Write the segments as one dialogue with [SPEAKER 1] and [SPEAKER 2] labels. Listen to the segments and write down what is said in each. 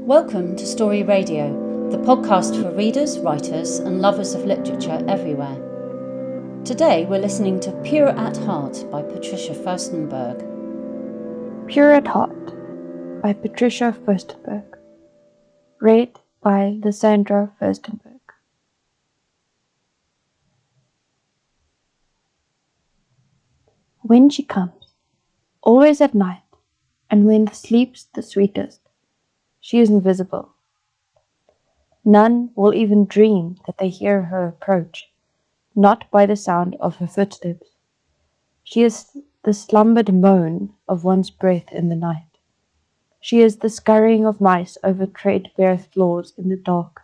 [SPEAKER 1] Welcome to Story Radio, the podcast for readers, writers, and lovers of literature everywhere. Today we're listening to Pure at Heart by Patricia Furstenberg.
[SPEAKER 2] Pure at Heart by Patricia Furstenberg. Read by Lysandra Furstenberg. When she comes, always at night, and when the sleep's the sweetest, she is invisible. None will even dream that they hear her approach, not by the sound of her footsteps. She is the slumbered moan of one's breath in the night. She is the scurrying of mice over threadbare floors in the dark.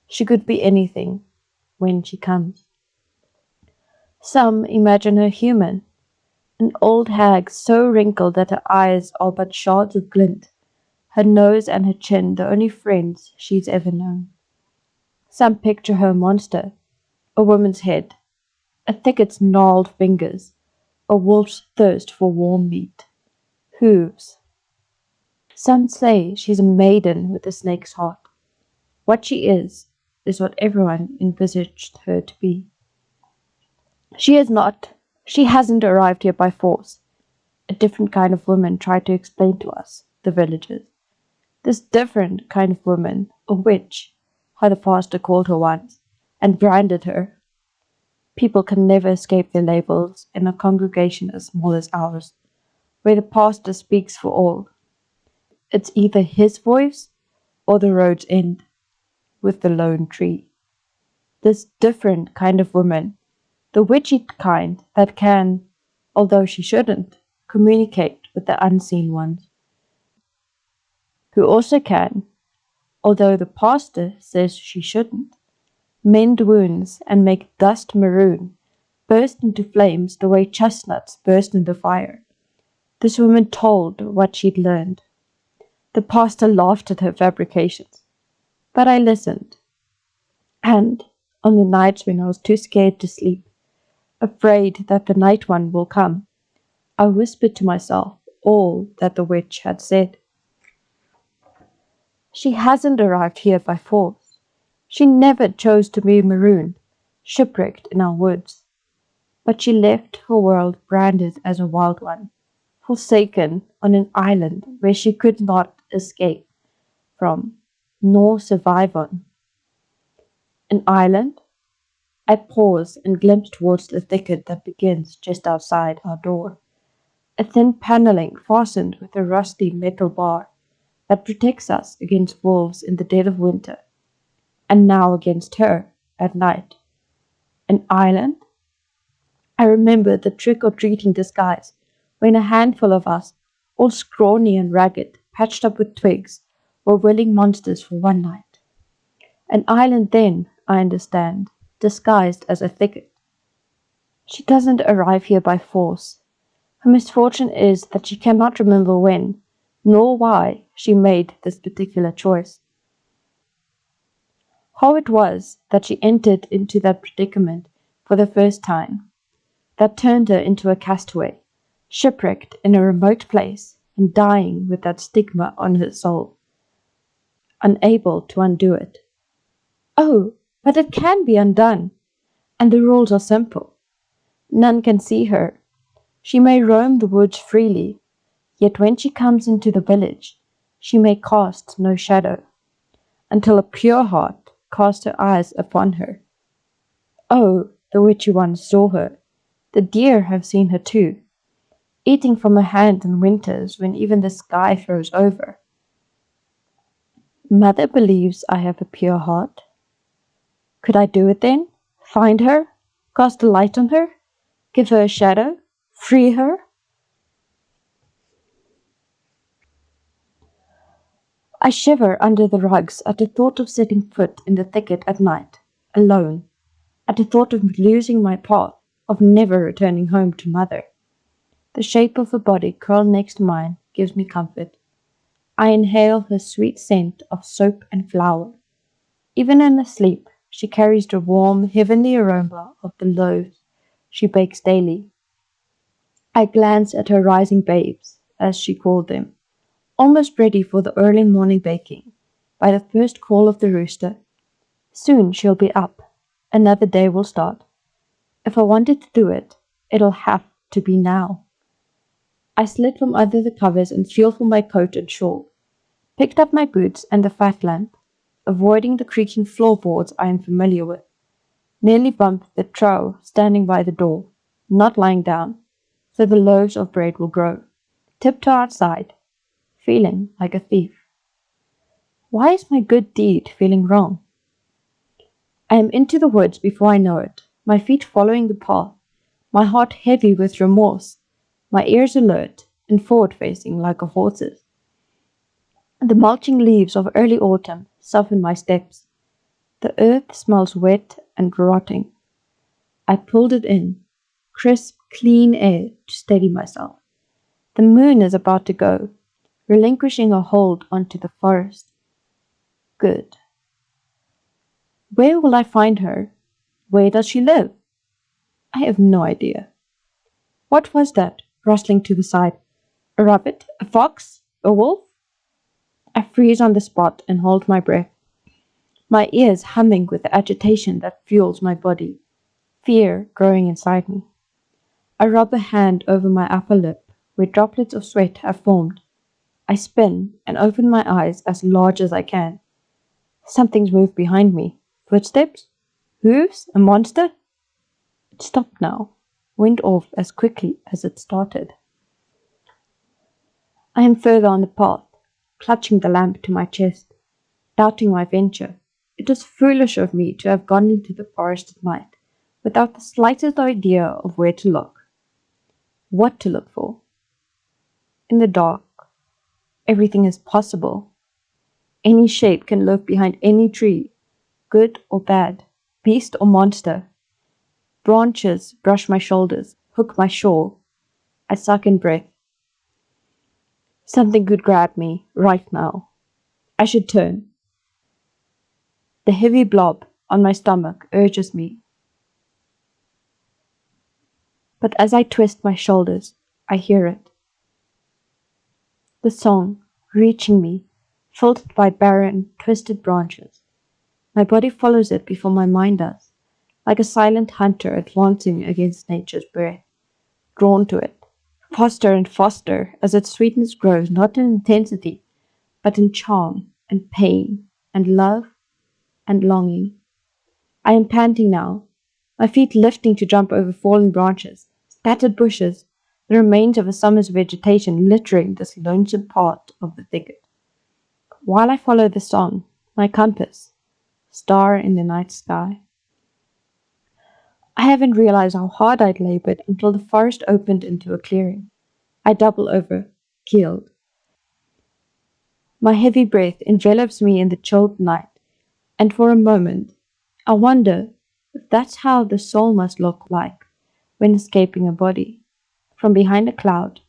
[SPEAKER 2] She could be anything when she comes. Some imagine her human, an old hag so wrinkled that her eyes are but shards of glint, her nose and her chin the only friends she's ever known. Some picture her a monster, a woman's head, a thicket's gnarled fingers, a wolf's thirst for warm meat, hooves. Some say she's a maiden with a snake's heart. What she is what everyone envisaged her to be. She is not. She hasn't arrived here by force. A different kind of woman tried to explain to us, the villagers. This different kind of woman, a witch, how the pastor called her once, and branded her. People can never escape their labels in a congregation as small as ours, where the pastor speaks for all. It's either his voice or the road's end, with the lone tree. This different kind of woman, the witchy kind that can, although she shouldn't, communicate with the unseen ones, who also can, although the pastor says she shouldn't, mend wounds and make dust maroon, burst into flames the way chestnuts burst into fire. This woman told what she'd learned. The pastor laughed at her fabrications, but I listened. And on the nights when I was too scared to sleep, afraid that the night one will come, I whispered to myself all that the witch had said. She hasn't arrived here by force. She never chose to be marooned, shipwrecked in our woods. But she left her world branded as a wild one, forsaken on an island where she could not escape from, nor survive on. An island? I paused and glimpsed towards the thicket that begins just outside our door. A thin paneling fastened with a rusty metal bar that protects us against wolves in the dead of winter, and now against her at night. An island? I remember the trick-or-treating disguise when a handful of us, all scrawny and ragged, patched up with twigs, were willing monsters for one night. An island then, I understand, disguised as a thicket. She doesn't arrive here by force. Her misfortune is that she cannot remember when, nor why, she made this particular choice. How it was that she entered into that predicament for the first time, that turned her into a castaway, shipwrecked in a remote place and dying with that stigma on her soul, unable to undo it. Oh, but it can be undone, and the rules are simple. None can see her. She may roam the woods freely, yet when she comes into the village, she may cast no shadow, until a pure heart cast her eyes upon her. Oh, the witchy ones saw her. The deer have seen her too, eating from her hand in winters when even the sky froze over. Mother believes I have a pure heart. Could I do it then? Find her? Cast a light on her? Give her a shadow? Free her? I shiver under the rugs at the thought of setting foot in the thicket at night, alone, at the thought of losing my path, of never returning home to Mother. The shape of her body curled next to mine gives me comfort. I inhale her sweet scent of soap and flour. Even in her sleep, she carries the warm, heavenly aroma of the loaves she bakes daily. I glance at her rising babes, as she called them, almost ready for the early morning baking, by the first call of the rooster. Soon she'll be up. Another day will start. If I wanted to do it, it'll have to be now. I slid from under the covers and peeled for my coat and shawl, picked up my boots and the fat lamp, avoiding the creaking floorboards I am familiar with, nearly bumped the trowel standing by the door, not lying down, so the loaves of bread will grow, tiptoe outside, feeling like a thief. Why is my good deed feeling wrong? I am into the woods before I know it, my feet following the path, my heart heavy with remorse, my ears alert and forward-facing like a horse's. The mulching leaves of early autumn soften my steps. The earth smells wet and rotting. I pulled it in, crisp, clean air to steady myself. The moon is about to go, relinquishing a hold onto the forest. Good. Where will I find her? Where does she live? I have no idea. What was that, rustling to the side? A rabbit? A fox? A wolf? I freeze on the spot and hold my breath, my ears humming with the agitation that fuels my body, fear growing inside me. I rub a hand over my upper lip, where droplets of sweat have formed. I spin and open my eyes as large as I can. Something's moved behind me. Footsteps? Hooves? A monster? It stopped now, went off as quickly as it started. I am further on the path, clutching the lamp to my chest, doubting my venture. It was foolish of me to have gone into the forest at night, without the slightest idea of where to look, what to look for. In the dark, everything is possible. Any shape can lurk behind any tree, good or bad, beast or monster. Branches brush my shoulders, hook my shawl. I suck in breath. Something could grab me right now. I should turn. The heavy blob on my stomach urges me. But as I twist my shoulders, I hear it. The song, reaching me, filtered by barren, twisted branches. My body follows it before my mind does, like a silent hunter advancing against nature's breath, drawn to it, faster and faster as its sweetness grows, not in intensity, but in charm and pain and love and longing. I am panting now, my feet lifting to jump over fallen branches, spattered bushes, the remains of a summer's vegetation littering this lonesome part of the thicket. While I follow the song, my compass, star in the night sky. I haven't realized how hard I'd labored until the forest opened into a clearing. I double over, keeled. My heavy breath envelops me in the chilled night, and for a moment, I wonder if that's how the soul must look like when escaping a body. From behind a cloud,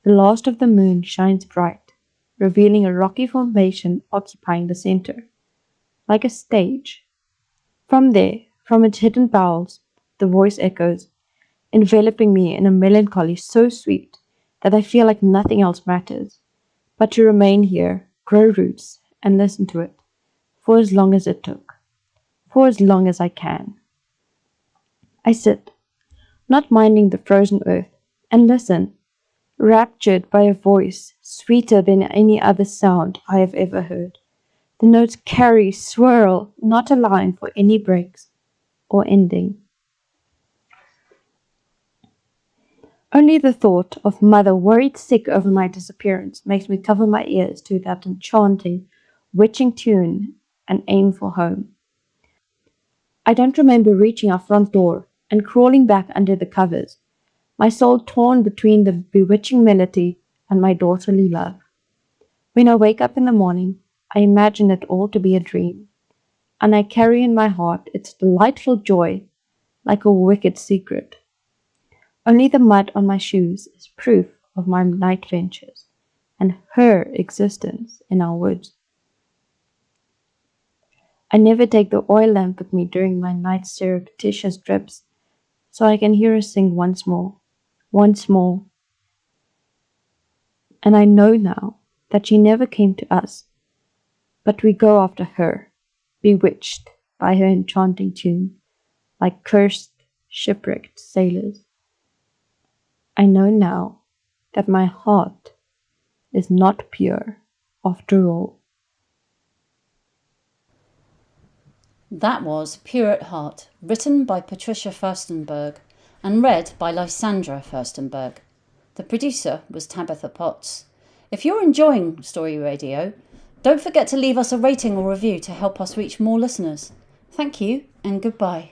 [SPEAKER 2] the last of the moon shines bright, revealing a rocky formation occupying the center, like a stage. From there, from its hidden bowels, the voice echoes, enveloping me in a melancholy so sweet that I feel like nothing else matters, but to remain here, grow roots, and listen to it, for as long as it took, for as long as I can. I sit, not minding the frozen earth, and listen, raptured by a voice sweeter than any other sound I have ever heard. The notes carry, swirl, not a line for any breaks or ending. Only the thought of Mother worried sick over my disappearance makes me cover my ears to that enchanting, witching tune and aim for home. I don't remember reaching our front door and crawling back under the covers, my soul torn between the bewitching melody and my daughterly love. When I wake up in the morning, I imagine it all to be a dream, and I carry in my heart its delightful joy like a wicked secret. Only the mud on my shoes is proof of my night ventures and her existence in our woods. I never take the oil lamp with me during my night surreptitious trips, so I can hear her sing once more. And I know now that she never came to us, But we go after her, bewitched by her enchanting tune, like cursed, shipwrecked sailors. I know now that my heart is not pure after all.
[SPEAKER 1] That was Pure at Heart, written by Patricia Furstenberg and read by Lysandra Furstenberg. The producer was Tabitha Potts. If you're enjoying Story Radio, don't forget to leave us a rating or review to help us reach more listeners. Thank you and goodbye.